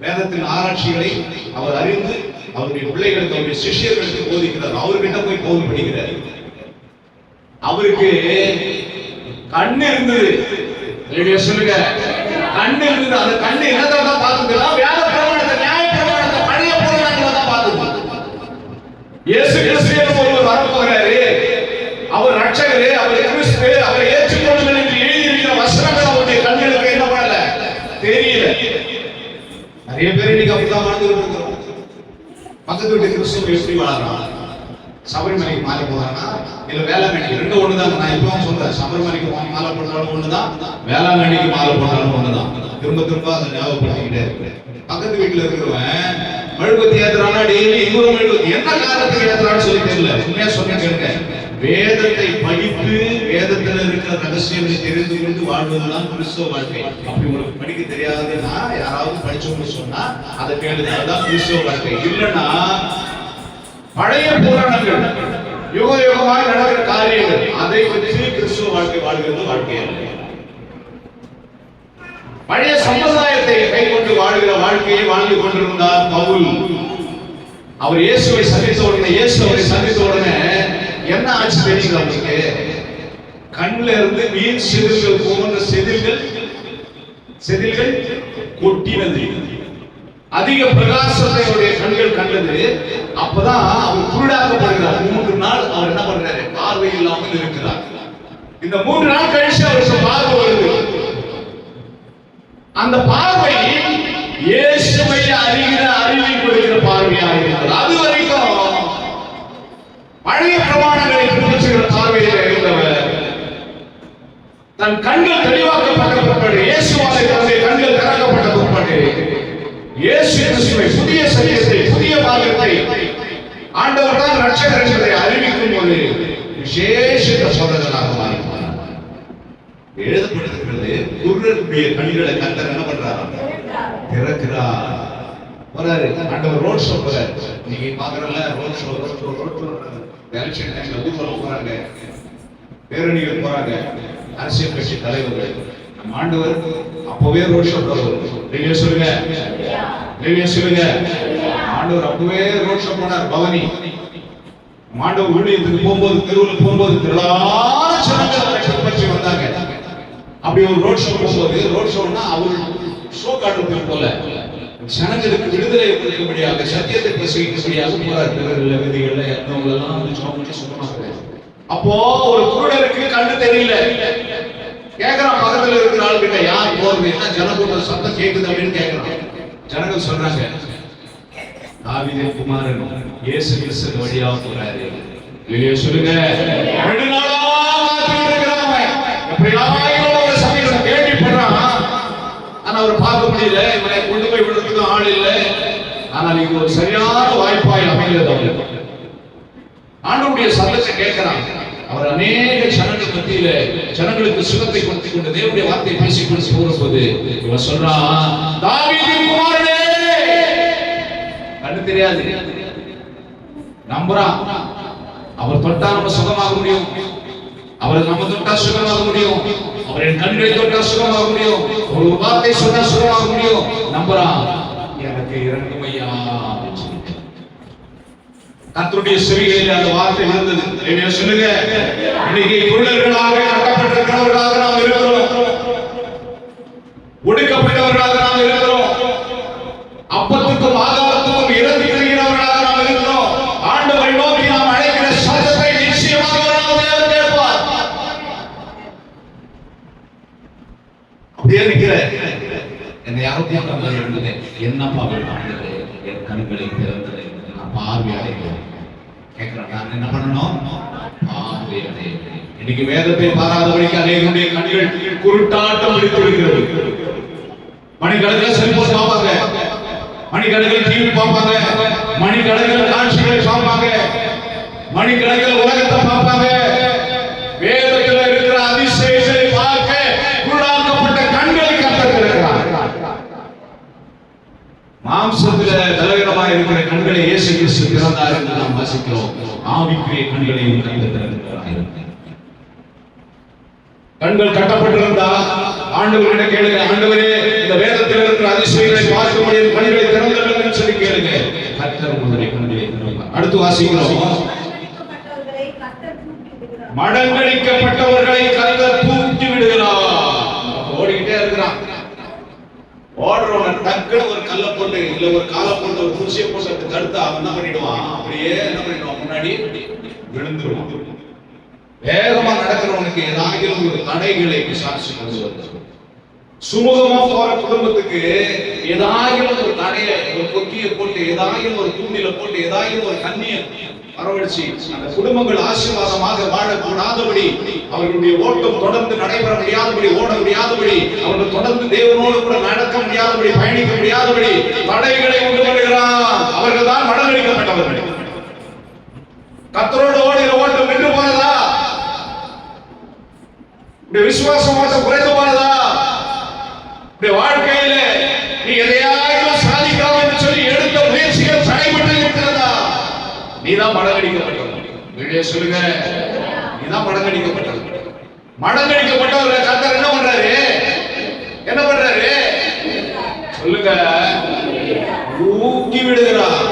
வேதத்தின் ஆராய்ச்சிகளை அவர் அறிந்து அவருடைய பிள்ளைகளுக்கு அவருடைய சிஷ்யர்களுக்கு போதிக்கிறார். அவர்கிட்ட போய் பவுல் படிக்கிறார். அவருக்கு கண்ணு இருந்தது. சொல்லுங்க, கண்ணு இருந்தது. அந்த கண்ணு என்னத்தை தான் பார்த்துக்கலாம்? வேத பிரமாணத்தை, நியாய பிரமாணத்தை, பழைய பிரமாணங்களை தான் பார்த்துக்கலாம். இயேசு கிறிஸ்து ஒருவர் வரப்போகிறாரு, அவர் ரட்சகரு, அவர் கிறிஸ்து, அவரை ஏற்றுக்கொள்ளுங்கள் என்று எழுதியிருக்கிற வசனங்கள் அவருடைய கண்களுக்கு என்ன பண்ணல, தெரியல. நிறைய பேர் இன்னைக்கு அப்படிதான் வாழ்ந்து இருக்கிறோம். பக்கத்து வீட்டு கிறிஸ்துவ எப்படி வாழறான்? சபரிமலைக்கு மாலை போறானா இல்ல வேளாங்கண்ணிக்கு? ரெண்டு ஒண்ணுதான். நான் இப்பவும் சொல்றேன், சபரிமலைக்கு மாலை போட்டாலும் ஒண்ணுதான், வேளாங்கண்ணிக்கு மாலை போட்டாலும் ஒண்ணுதான். திரும்ப திரும்ப அதை ஞாபகப்படுத்திக்கிட்டே இருக்கிறேன். பக்கத்து வீட்டுல இருக்கிறவன் மெழுகுவர்த்தி ஏத்துறானா, டெய்லி இவரும் மெழுகுவர்த்தி. என்ன காரணத்துக்கு ஏத்துறான்னு சொல்லி தெரியல. உண்மையா சொன்ன கேளுங்க, வேதத்தை படித்து வேதத்துல இருக்கிற ரகசியங்களை தெரிந்து கொண்டு வாழ்வதுதான் கிறிஸ்தவ வாழ்க்கை. அப்படி உங்களுக்கு படிக்க தெரியாதுன்னா யாராவது படிச்சவங்க சொன்னா அதை கேளுங்க, அதுதான் கிறிஸ்தவ வாழ்க்கை. இல்லைன்னா பழைய புராணங்கள், யுக யுகமாய் நடக்கிற காரியங்கள், அதை வச்சு கிறிஸ்தவ வாழ்க்கை வாழ்கிறது வாழ்க்கை அல்ல. பழைய சம்பிரதாயத்தை கை கொண்டு வாழ்கிற வாழ்க்கையை வாழ்ந்து கொண்டிருந்தார் பவுல். அவர் இயேசுவை சந்தித்த உடனே, இயேசு அவரை சந்தித்த உடனே என்ன ஆச்சு தெரியுங்க அவருக்கு? கண்ணுல இருந்து மீன் செதில்கள் போன்ற செதில்கள் கொட்டினது. அதிக பிரகாசத்தை அவருடைய கண்கள் கண்டது. அப்பதான் அவர் குருடாக்கப்படுகிறார். 3 நாள் அவர் என்ன பண்றாரு? பார்வை இல்லாமல் இருக்கிறார். இந்த 3 நாள் கழிச்சு அவருக்கு பார்வை வருது. அந்த பார்வை இயேசுவை அறிகிற அறிவை கொடுக்கிற பார்வையாக இருக்கிறது. அது வரைக்கும் பழைய பிரமாணங்களை பின்பற்றுகிற பார்வையில் இருந்தவர் தன் கண்கள் தெளிவாக்கப்பட்ட பிற்பாடு, இயேசுவாலே தன்னுடைய கண்கள் திறக்கப்பட்ட பிற்பாடு, இயேசு கிறிஸ்துவை, புதிய சத்தியத்தை, புதிய மார்க்கத்தை, ஆண்டவர் தான் ரட்சகர் என்பதை அறிவிக்கும் போது விசேஷித்த போதகராக மாறினார். எழுதப்பட்டிருக்கிறது, குருடருடைய கண்களை கர்த்தர் என்ன பண்றார்? திறக்கிறார். போறாரு ஆண்டவர். ரோட் ஷோ போறாரு. நீங்க பாக்குறல ரோட் ஷோ எலெக்ஷன் டைம்ல ஊர்வலம் போறாங்க, பேரணிகள் போறாங்க, அரசியல் கட்சி தலைவர்கள். நம்ம ஆண்டவர் அப்பவே ரோட் ஷோ போறாரு. சொல்லுங்க, சொல்லுங்க. ஆண்டவர் அப்பவே ரோட் ஷோ போனார். பவனி ஆண்டவர் ஊழியத்துக்கு போகும்போது, தெருவில் போகும்போது திரளான ஜனங்கள் பற்றி வந்தாங்க. அப்படி ஒரு ரோட் ஷோ போகும்போது, ரோட் ஷோன்னா அவர் ஷோ காட்டுறது போல ஜனங்களுக்கு விடுதலை கொடுக்கும்படியாக, சத்தியத்தை பிரசங்கிக்கும்படியாக போறார். தெருவில் வீதிகள்ல எத்தவங்க எல்லாம் வந்து சுத்தமாக. அப்போ ஒரு குருடருக்கு கண்ணு தெரியல. கேக்குறான் பக்கத்துல இருக்கிற ஆளுகிட்ட, யார் போறது, என்ன ஜனக்கூட்ட சத்தம் கேக்குது அப்படின்னு கேக்குறான். ஜனங்கள் சொல்றாங்க, தாவீதின் குமாரன் இயேசு கிறிஸ்து வழியா போறாரு. வெளியே சொல்லுங்க. 2 நாளா கேள்விப்படுறான். ஆனா அவர் பார்க்க முடியல. இவனை கொண்டு போய் விடுறதுக்கு ஆள் இல்லை. ஆனால் இது ஒரு சரியான வாய்ப்பாய் அமைகிறது. ஆண்டவருடைய சத்தத்தை கேட்கிறான். அவர் அநேக ஜனங்கள் மத்தியில ஜனங்களுக்கு சுகத்தை கொடுத்து கொண்டு தேவனுடைய வார்த்தை பேசிக்கொண்டு போகும்போது இவன் சொல்றான், தாவீதின் குமாரனே. கண்ணு தெரியாது, நம்புறான். அவர் தொட்டா நம்ம சுகமாக முடியும், அவர் நம்ம தொட்டா சுகமாக முடியும், அவரின் கண்களை தொட்டா சுகமாக முடியும், ஒரு வார்த்தை சொன்னா சுகமாக முடியும். நம்புறான். எனக்கு இரண்டும் ஐயா. கர்த்தருடைய செவிகளில் அந்த வார்த்தை இருந்தது. என்ன சொல்லுங்க, இன்னைக்கு குருடர்களாக கட்டப்பட்டிருக்கிறவர்களாக நாம் இருக்கிறோம், ஒடுக்கப்பட்டவர்களாக நாம் இருக்கிறோம், அப்பத்துக்கும் ஆகாரத்துக்கும் இறந்து திரிகிறவர்களாக நாம் இருக்கிறோம். ஆண்டவரை நோக்கி நாம் அழைக்கிற சத்தத்தை நிச்சயமாக தேவன் கேட்பார். அப்படியே நிற்கிற என்னை யாரும் இருந்தது, என்னப்பா ஆண்டவரே, என் கண்களை திறந்தது. பார்வை அடைகிறோம். கேட்கிறேன், நான் என்ன பண்ணணும்? பார்வை அடைகிறேன். இன்னைக்கு வேதத்தை பாராதபடிக்கு அநேகருடைய கண்கள் குருட்டாட்டம் பிடித்து விடுகிறது. மணிக்கணக்கில் செல்போன் பார்ப்பாங்க, மணிக்கணக்கில் டிவி பார்ப்பாங்க, மணிக்கணக்கில் காட்சிகளை பார்ப்பாங்க, மணிக்கணக்கில் உலகத்தை பார்ப்பாங்க. வேதத்தில் இருக்கிற அதிசயங்களை பார்க்க குருடாக்கப்பட்ட கண்களை கற்றுக்கிறார். மாம்சத்துல பலவீனமாக இருக்கிற கண்களை இயேசு கிறிஸ்து திறந்தார் என்று நாம் வாசிக்கிறோம். ஆவிக்குரிய கண்களையும் திறந்திருக்கிறார். கண்கள் கட்டப்பட்டிருந்தா ஆண்டவரிடம் கேளுங்க, ஆண்டவரே இந்த வேதத்தில் இருக்கிற அதிசயங்களை பார்க்க முடியும், கண்களை திறந்தவர்கள் சொல்லி கேளுங்க. கர்த்தர் உங்களுடைய கண்களை திறந்தார். அடுத்து வாசிக்கிறோம், மடங்கடிக்கப்பட்டவர்களை கர்த்தர் தூக்கி விடுகிறார். ஓடிக்கிட்டே இருக்கிறான். ஓடுறவன டக்குன்னு ஒரு கல்லை போட்டு இல்ல ஒரு காலை போட்டு ஒரு குச்சியை போட்டு தடுத்து அவன் என்ன பண்ணிடுவான்? அப்படியே என்ன பண்ணிடுவான்? முன்னாடி விழுந்துருவான். வேகமா நடக்கிறவனுக்கு ஏதாவது ஒரு தடைகளை பிசாசு கொண்டு வருது. சுமூகமா போற குடும்பத்துக்கு ஏதாவது ஒரு தடையை, ஒரு கொக்கியை போட்டு, ஏதாவது ஒரு தூண்டில போட்டு, ஏதாவது ஒரு கண்ணிய வரவழைச்சு அந்த குடும்பங்கள் ஆசீர்வாதமாக வாழக்கூடாதபடி, அவர்களுடைய ஓட்டம் தொடர்ந்து நடைபெற முடியாதபடி, ஓட முடியாதபடி, அவர்கள் தொடர்ந்து தேவனோடு கூட நடக்க முடியாதபடி, பயணிக்க முடியாதபடி தடைகளை உண்டு பண்ணுகிறான். அவர்கள் தான் மடங்கடிக்கப்பட்டவர்கள். கர்த்தரோடு ஓடுகிற ஓட்டம் நின்று போனதா? விசுவாசம் ஓட்டம் குறைந்து போனதா? வாழ்க்கையில நீ எதையாவது சாதிக்கலாம் என்று சொல்லி எடுத்த முயற்சிகள் தடைபட்டு இருக்கிறதா? நீதான் மடங்கடிக்கப்பட்டவர்கள். சொல்லுங்க, நீதான் மடங்கடிக்கப்பட்டவர்கள். மடங்கடிக்கப்பட்டவர்கள் கர்த்தர் என்ன பண்றாரு? என்ன பண்றாரு? சொல்லுங்க, தூக்கி விடுகிறார்.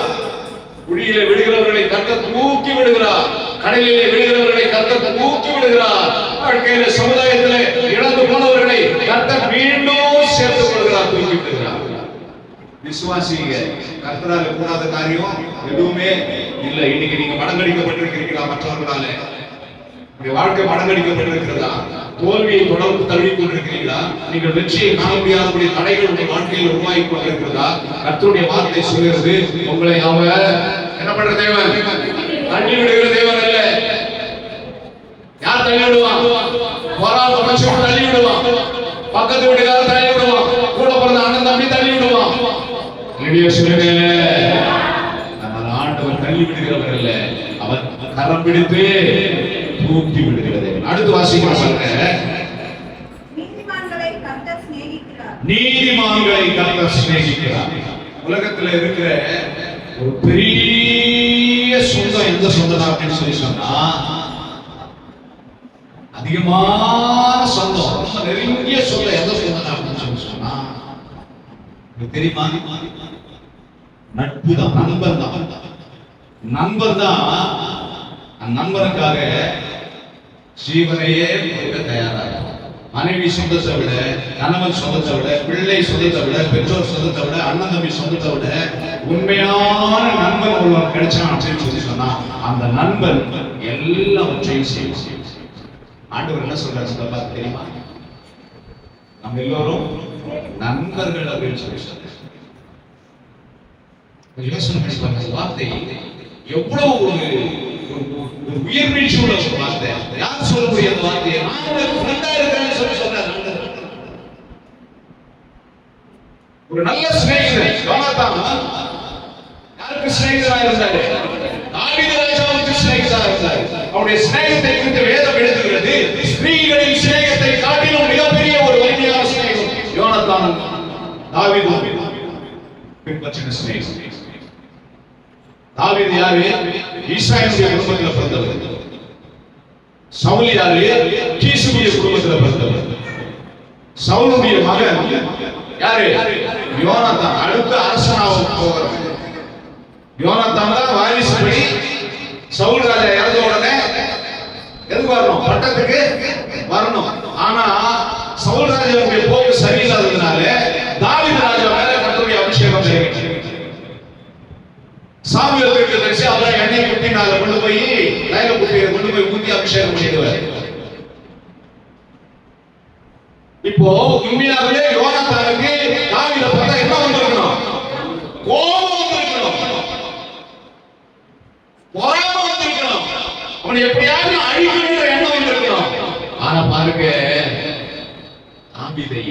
குழியில விடுகிறவர்களை கர்த்தர் தூக்கி விடுகிறார். கடலிலே விடுகிறவர்களை கர்த்தர் தூக்கி விடுகிறார். வாழ்க்கையில சமுதாயத்திலே இழந்து போனவர்களை கர்த்தர் மீண்டும் சேர்த்துக் கொள்கிறார், தூக்கி விடுகிறார். விசுவாசிங்க, கர்த்தரால கூடாத காரியம் எதுவுமே இல்லை. இன்னைக்கு நீங்க மடங்கடிக்கப்பட்டிருக்கிறீங்களா? மற்றவர்களால வாழ்க்கை மடங்கடிக்கப்பட்டிருக்கிறதா? தோல்வியை தொடர்ந்து தழுவி கொண்டிருக்கிறீங்களா? நீங்கள் வெற்றியை காண முடியாதபடி தடைகள் உங்கள் வாழ்க்கையில் உருவாகி கொண்டிருக்கிறதா? கர்த்தருடைய வார்த்தை சொல்கிறது, உங்களை அவன் என்ன பண்ற தேவன்? தள்ளி விடுகிற தேவன் அல்ல. யார் தள்ளி விடுவான்? போராட மனுஷன் தள்ளி விடுவான். பக்கத்து வீட்டுக்காரர் தள்ளி விடுவான். கூட பிறந்த அண்ணன் தம்பி தள்ளி விடுவான். ஆண்டவர் தள்ளி விடுகிறவர் அல்ல, அவர் கரம் பிடித்து தூக்கி விடுகிறது. அடுத்து வாசிக்கிறோம், சொல்லுங்க, நீதிமான்களை கர்த்தர் சிநேகிக்கிறார். உலகத்துல இருக்கிற ஒரு பெரிய சொந்தம் எந்த சொந்தம் அப்படின்னு சொல்லி சொன்னா, அதிகமான சொந்தம், ரொம்ப நெருங்கிய சொந்தம் எந்த சொந்தம் அப்படின்னு சொல்லி சொன்னா தெரியுமா? நட்பு தான், நண்பன் தான். நண்பன் தான் நண்பனுக்காக ஜீவனையே கொடுக்க தயாராக. மனைவி சொந்தத்தை விட, கணவன் சொந்தத்தை விட, பிள்ளை சொந்தத்தை விட, பெற்றோர் சொந்தத்தை விட, அண்ணன் தம்பி சொந்தத்தை விட உண்மையான நண்பன் ஒருவன் கிடைச்சான் அப்படின்னு சொல்லி சொன்னா அந்த நண்பன் எல்லாவற்றையும் செய்யும். ஆண்டவர் என்ன சொல்றாரு சொல்ல தெரியுமா? நம்ம எல்லோரும் நண்பர்கள் அப்படின்னு சொல்லி சொல்றாரு. வார்த்தை எவ்வளவு ஒரு உயர்வீழ்ச்சி உள்ள ஒரு வார்த்தை. யார் சொல்ல முடியாத வார்த்தையை ஒரு நல்ல சிநேகிதன் யோனாத்தான் யாருக்கு சிநேகிதராக இருந்தாரு? தாவீது ராஜாவுக்கு சிநேகிதராக இருந்தார். அவருடைய சிநேகத்தை குறித்து வேதம் எழுதுகிறது, ஸ்திரீகளின் சிநேகத்தை காட்டிலும் மிகப்பெரிய ஒரு வலிமையான சிநேகம் யோனாத்தான் தாவீது பின்பற்றின சிநேகம். தாவீது யாரு? ஈசாயினுடைய குடும்பத்தில் பிறந்தவர். சவுல் யாரு? கீசுடைய குடும்பத்தில் பிறந்தவர். சவுலுடைய மகன் யாரு? யோனாத்தான். அடுத்த அரசனாக போகிறவர் யோனாத்தான் தான். வாரிசுபடி சவுல் ராஜா இறந்த உடனே எதுக்கு வரணும்? பட்டத்துக்கு வரணும். ஆனா சவுல் ராஜாவுடைய போக்கு சரியில்லாததுனால தாவீது ராஜா மேல கர்த்தருடைய அபிஷேகம் செய்யப்பட்டது. சாமுவேல் தீர்க்கதரிசி அவரை எண்ணெய் குட்டி நாள கொண்டு போய் லைல குட்டியை கொண்டு போய் ஊத்தி அபிஷேகம் செய்வார். இப்போ உண்மையாகவே யோனாத்தானுக்கு தாவீதை பார்த்தா என்ன வந்திருக்கணும்? கோபம் வந்திருக்கணும். பொறாம வந்திருக்கணும், அவனை எப்படியாவது அழிக்கணுன்ற எண்ணம் வந்திருக்கணும். ஆனா பாருங்க, ஆபிதை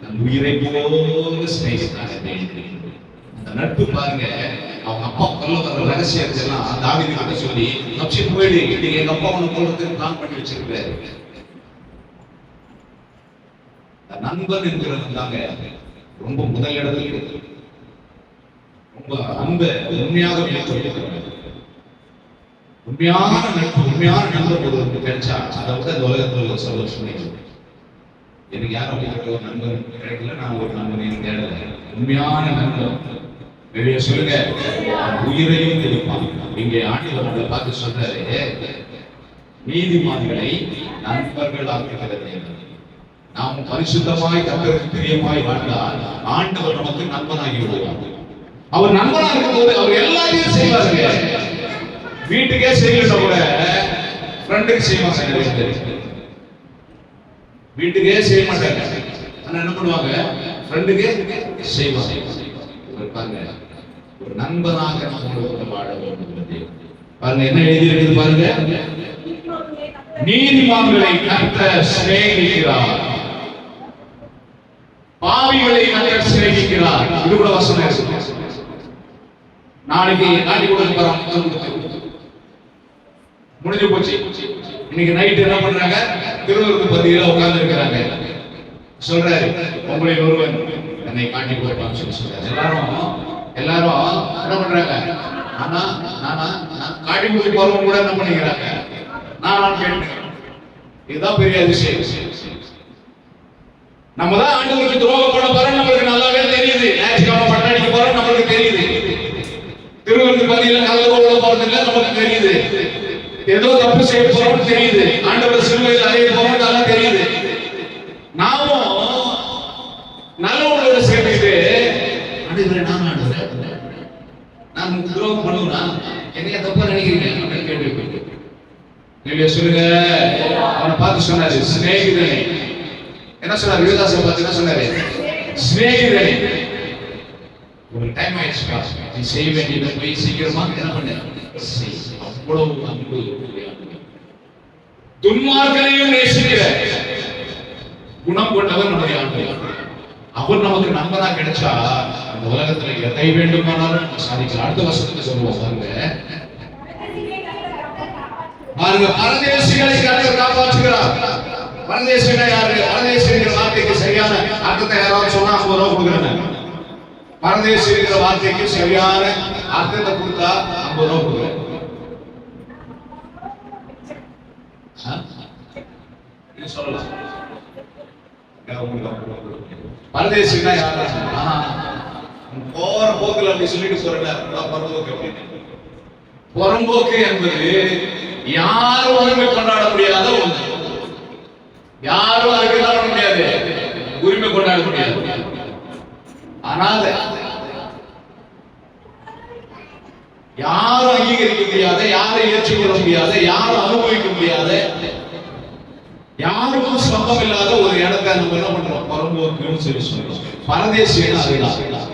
தன் உயிரை போல சிநேகித்தானே. அந்த நட்பு பாருங்க, அவங்க அப்பா கொல்ல வர ரகசியத்தை எல்லாம் தாவீது கிட்ட சொல்லி தப்பிச்சு போயிடு, இன்னைக்கு எங்க அப்பா அவனை கொல்றதுக்கு பிளான் பண்ணி வச்சிருக்காரு. நண்பன் என்கிறது தாங்க ரொம்ப முதல் இடத்துல ரொம்ப அன்பை உண்மையாக வெளிப்படுத்துகிறாங்க. உண்மையான நட்பு, உண்மையான நண்பர் ஒருவருக்கு கிடைச்சா அதை விட அந்த உலகத்துல சொல்ல சொன்னீங்க. எனக்கு யாரும் அப்படிங்கிற ஒரு நண்பர் கிடைக்கல, நான் ஒரு நண்பன் எனக்கு தேடல. உண்மையான நண்பர் வெளியே சொல்லுங்க, உயிரையும் கொடுப்பான். இங்கே ஆண்டவர் பார்த்து சொல்றாரு, நீதிமான்களை நண்பர்கள் ஆக்குகிறது. நாம் பரிசுத்தமாய் கர்த்தருக்கு பிரியமாய் வாழ்ந்தால் ஆண்டவர் நமக்கு நண்பனாகி விடுவார். அவர் நண்பனா இருக்கும்போது அவர் எல்லாத்தையும் செய்வாருங்க. வீட்டுக்கே செய்யல கூட ஃப்ரெண்டுக்கு செய்வாங்க. வீட்டுக்கே செய்ய மாட்டாங்க, ஆனா என்ன பண்ணுவாங்க, ஃப்ரெண்டுக்கே செய்வாங்க. பாருங்க, ஒரு நண்பனாக நம்மளோட வாழ வேண்டும். பாருங்க என்ன எழுதியிருக்குது பாருங்க, நீதிமான்களை கர்த்தர் சிநேகிக்கிறார், பாவிகளை கர்த்தர் சிநேகிக்கிறார். இது கூட வசனம் இருக்கு. நாளைக்கு காட்டி கொடுக்க போறாங்க, முடிஞ்சு போச்சு. இன்னைக்கு நைட் என்ன பண்றாங்க, திருவருத்து பந்தியில உட்கார்ந்து இருக்கிறாங்க. சொல்றாரு, உங்களில் ஒருவன் என்னை காட்டி கொடுப்பான்னு சொல்லி சொல்றாரு. எல்லாரும் என்ன பண்றாங்க, ஆனா நான் காட்டி கொடுத்து போறவங்க கூட என்ன பண்ணிக்கிறாங்க, நான் கேட்டேன். இதுதான் பெரிய அதிசயம். நம்ம தான் ஆண்டவருக்கு துரோகம் பண்ண போறோம், நம்மளுக்கு நல்லாவே தெரியுது. ஞாயிற்றுக்கிழமை பட்டாடிக்கு போறோம், நம்மளுக்கு தெரியுது. திருவருத்து பந்தியில கலந்து கொள்ள போறது இல்லை, நமக்கு தெரியுது. ஏதோ தப்பு செய்ய போறோம்னு தெரியுது. ஆண்டவர் சிலுவையில் அறைய போறோம், நல்லா தெரியுது. நாமும் நல்லவங்களோட சேர்ந்துட்டு நான் துரோகம் பண்ணுவேனா, என்னைய தப்பா நினைக்கிறீங்க கேள்வி சொல்லுங்க. அவனை பார்த்து சொன்னாரு, சிநேகிதனே. என்ன சொன்னாரு, யுவதாசை பார்த்து என்ன சொன்னாரு, சிநேகிதனே. ஒரு டைம் ஆயிடுச்சு, நீ செய்ய வேண்டியதை போய் சீக்கிரமா என்ன பண்ண. அவ்வளவு அன்பு. துன்மார்க்கனையும் நேசிக்கிற குணம் கொண்டவர் நம்முடைய ஆண்டவர். அவர் நமக்கு நண்பனா கிடைச்சா அந்த உலகத்துல எதை வேண்டுமானாலும் நம்ம சாதிக்கலாம். அடுத்த வருஷத்துக்கு சொல்லுவோம் பாருங்க, பரதேசிகளை கர்த்தர் காப்பாற்றுகிறார். பரதேசிகள் யாரு? பரதேசிங்கிற வார்த்தைக்கு சரியான அர்த்தத்தை யாராவது சொன்னா 50 ரூபாய் கொடுக்குறேன். பரதேசிங்கிற வார்த்தைக்கு சரியான அர்த்தத்தை கொடுத்தா 50 ரூபாய் கொடுக்குறேன். சொல்லலாம். பரதேசினா யாரா? போற போக்குல அப்படி சொல்லிட்டு சொல்றேன். புறம்போக்கு என்பது யாரும் உரிமை கொண்டாட முடியாத ஒன்று. யாரும் அதுக்கு என்ன பண்ண முடியாது, உரிமை கொண்டாட முடியாது. ஆனால் யாரும் அங்கீகரிக்க முடியாத, யாரை ஏற்றுக்கொள்ள முடியாத, யாரும் அனுபவிக்க முடியாத, யாருக்கும் சொந்தம் இல்லாத ஒரு இடத்தை நம்ம என்ன பண்றோம், புறம்போக்குன்னு சொல்லி சொல்றோம். பரதேசின்னு அதுதான்.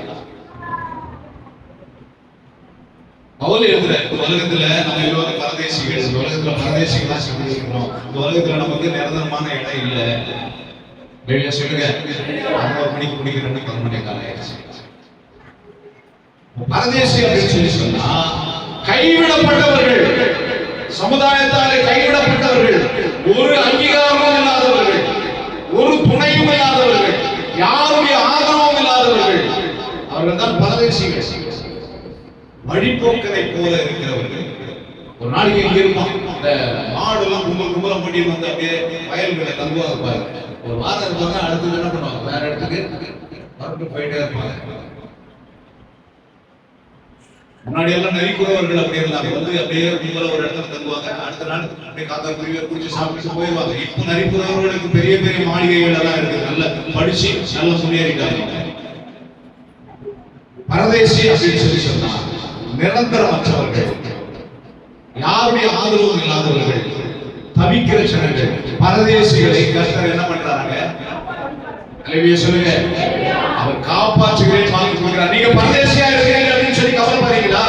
பவுல் எழுதுற, உலகத்துல நம்ம எல்லோரும் பரதேசிகள், உலகத்துல பரதேசிகளா சொல்லிருக்கிறோம். இந்த உலகத்துல நமக்கு நிரந்தரமான இடம் இல்ல. வெளியே சொல்லுங்க, 11 மணிக்கு முடிக்கிறேன்னு 10 மணி காலம் ஆயிடுச்சு. பரதேசி அப்படின்னு சொல்லி சொன்னா கைவிடப்பட்டவர்கள், சமுதாயத்தாலே கைவிடப்பட்டவர்கள், ஒரு அங்கீகாரமும் இல்லாதவர்கள், ஒரு துணையும் இல்லாதவர்கள், யாருடைய ஆதரவும் இல்லாதவர்கள், அவர்கள் தான் பரதேசிகள். வழிபோக்கனை போல இருக்கிறவர்கள். ஒரு நாளைக்கு இங்க இருப்பான், இந்த மாடு எல்லாம் கும்பலம் பண்ணி வந்து அப்படியே வயல்களை தங்குவாங்க பாருங்க. ஒரு வாரம் இருப்பாங்க, அடுத்தது என்ன பண்ணுவாங்க, வேற இடத்துக்கு மறுபடியும் போயிட்டே இருப்பாங்க. முன்னாடி எல்லாம் நரிக்குறவர்கள் அப்படி இருந்தாங்க, வந்து அப்படியே கும்பல ஒரு இடத்துல தங்குவாங்க, அடுத்த நாள் அப்படியே காக்கா குருவியை குடிச்சு சாப்பிட்டு போயிடுவாங்க. இப்போ நரிக்குறவர்களுக்கு பெரிய பெரிய மாளிகைகள் எல்லாம் இருக்கு, நல்ல படிச்சு நல்ல முன்னேறிட்டாங்க. பரதேசி அப்படின்னு சொல்லி சொன்னா நிரந்தரமற்றவர்கள், யாருடைய ஆதரவும் இல்லாதவர்கள், தவிக்கிற ஜனங்கள், பரதேசிகளை கர்த்தர் என்ன பண்றாங்க, அல்லேலூயா சொல்லுங்க, அவர் காப்பாற்றுகிறேன் வாங்கி கொடுக்கிறார். நீங்க பரதேசியா இருக்கீங்க அப்படின்னு சொல்லி கவலைப்படுறீங்களா?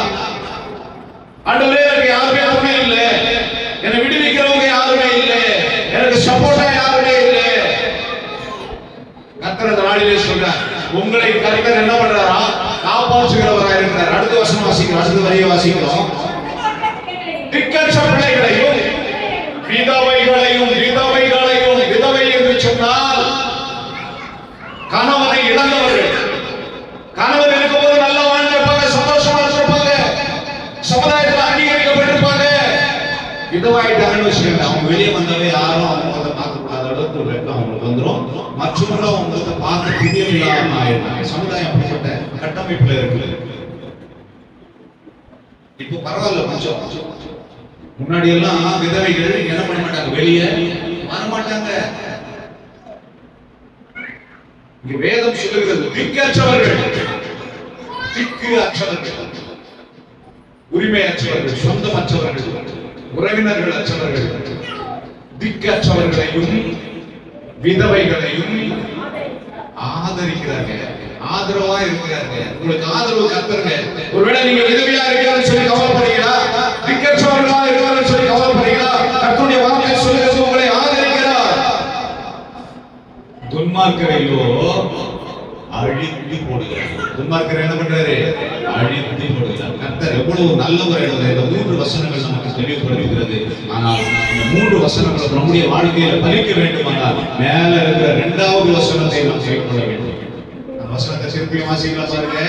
ஆண்டவரே எனக்கு யாருமே உங்களை கர்த்தர் என்ன பண்றாரா? காப்பாற்றுகிறவராக இருக்கிறார். அடுத்த வசனம் வாசிக்கிறோம், அடுத்த வரியை வாசிக்கிறோம். திக்கற்ற பிள்ளைகளையும் விதவைகளையும் விதவை என்று சொன்னால் கணவனை இழந்தவர்கள். கணவர் இருக்கும்போது நல்ல வாழ்ந்திருப்பாங்க, சந்தோஷமா இருந்திருப்பாங்க, சமுதாயத்தில் அங்கீகரிக்கப்பட்டிருப்பாங்க. விதவாயிட்டாங்கன்னு வச்சுக்கோங்க, அவங்க வெளியே வந்தாவே யாரும் அவங்க பார்க்கக்கூடாத அளவுக்கு ஒரு வெட்கம் அவங்களுக்கு வந்துடும். மற்றவங்களும் அவங்களுக்கு பார்க்க பிரியம் இல்லாம ஆயிடுறாங்க. சமுதாயம் அப்படிப்பட்ட கட்டமைப்புல இருக்குது. இப்போ பரவாயில்ல, கொஞ்சம் முன்னாடி எல்லாம் விதவைகள் என்ன பண்ண மாட்டாங்க, வெளியே வரமாட்டாங்க. இங்க வேதம் சொல்லுகிறது திக்கற்றவர்கள், திக்கு அற்றவர்கள், உரிமை அற்றவர்கள், சொந்தமற்றவர்கள், உறவினர்கள் அற்றவர்கள், திக்கற்றவர்களையும் விதவைகளையும் ஆதரிக்கிறாங்க, ஆதரவா இருக்கிறாங்க. உங்களுக்கு ஆதரவு கர்த்தருங்க. ஒருவேளை நீங்க விதவையா இருக்கிறான்னு சொல்லி கவலைப்படுறீங்களா? திக்கற்றவர்களா இருக்கிறான்னு சொல்லி கவலைப்படுறீங்களா? கர்த்தருடைய வார்த்தை சொல்லுகிறது உங்களை ஆதரிக்கிறார். துன்மார்க்கரையோ அழித்து போடுகிறார். துன்மார்க்கரை என்ன பண்றாரு? அழித்து போடுகிறார். கர்த்தர் எவ்வளவு நல்லவர் என்பதை இந்த 3 வசனங்கள் நமக்கு தெளிவுபடுத்துகிறது. ஆனால் இந்த 3 வசனங்கள் நம்முடைய வாழ்க்கையில பலிக்க வேண்டுமானால் மேல இருக்கிற 2வது வசனத்தை நாம் கைக்கொள்ள வேண்டும். அந்த வசனத்தை திருப்பியும் வாசிக்கலாம் பாருங்க.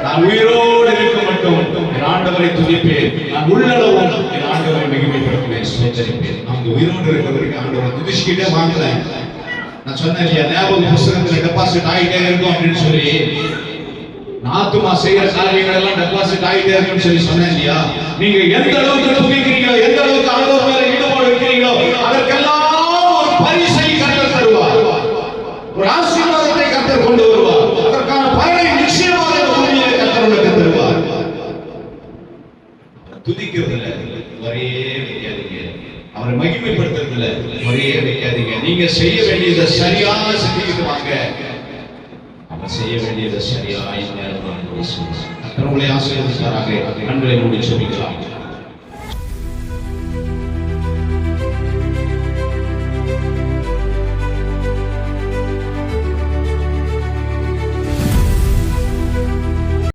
நான் உயிரோடு இருக்க மட்டும் என் ஆண்டவரை துதிப்பேன், நான் உள்ளளவும் என் ஆண்டவரை மகிமைப்படுத்துவேன், ஸ்தோத்திரிப்பேன். நாம் உயிரோடு இருக்கிற வரைக்கும் ஆண்டவரை துதிச்சுக்கிட்டே வாங்கலாம். நான் சொன்னேன் இல்லையா, ஞாபக புஸ்தகத்துல டெபாசிட் ஆகிட்டே இருக்கும் அப்படின்னு சொல்லி, ஆத்துமா செய்யற காரியங்கள் எல்லாம் டெபாசிட் ஆகிட்டே இருக்குன்னு சொல்லி சொன்னேன் இல்லையா. நீங்க எந்த அளவுக்கு துதிக்கிறீங்களோ, எந்த அளவுக்கு ஆண்டவர் மேல ஈடுபாடு இருக்கிறீங்களோ, அதற்கெல்லாம் ஒரு பரிசை கர்த்தர் தருவார், ஒரு ஆசீர்வாதத்தை கர்த்தர் கொண்டு வருவார். அதற்கான பலனை நிச்சயமாக இந்த பூமியிலே கர்த்தர் உங்களுக்கு தருவார். துதிக்கிறதுல ஒரே வைக்காதீங்க, அவரை மகிமைப்படுத்துறதுல ஒரே வைக்காதீங்க. நீங்க செய்ய வேண்டியதை சரியாக செஞ்சுக்கிட்டு வாங்க. அவர் செய்ய வேண்டியதை சரியாக நேரமாக உங்களை ஆசீர்வதிப்பாராக. கண்களை மூடி ஜெபிக்கலாம்.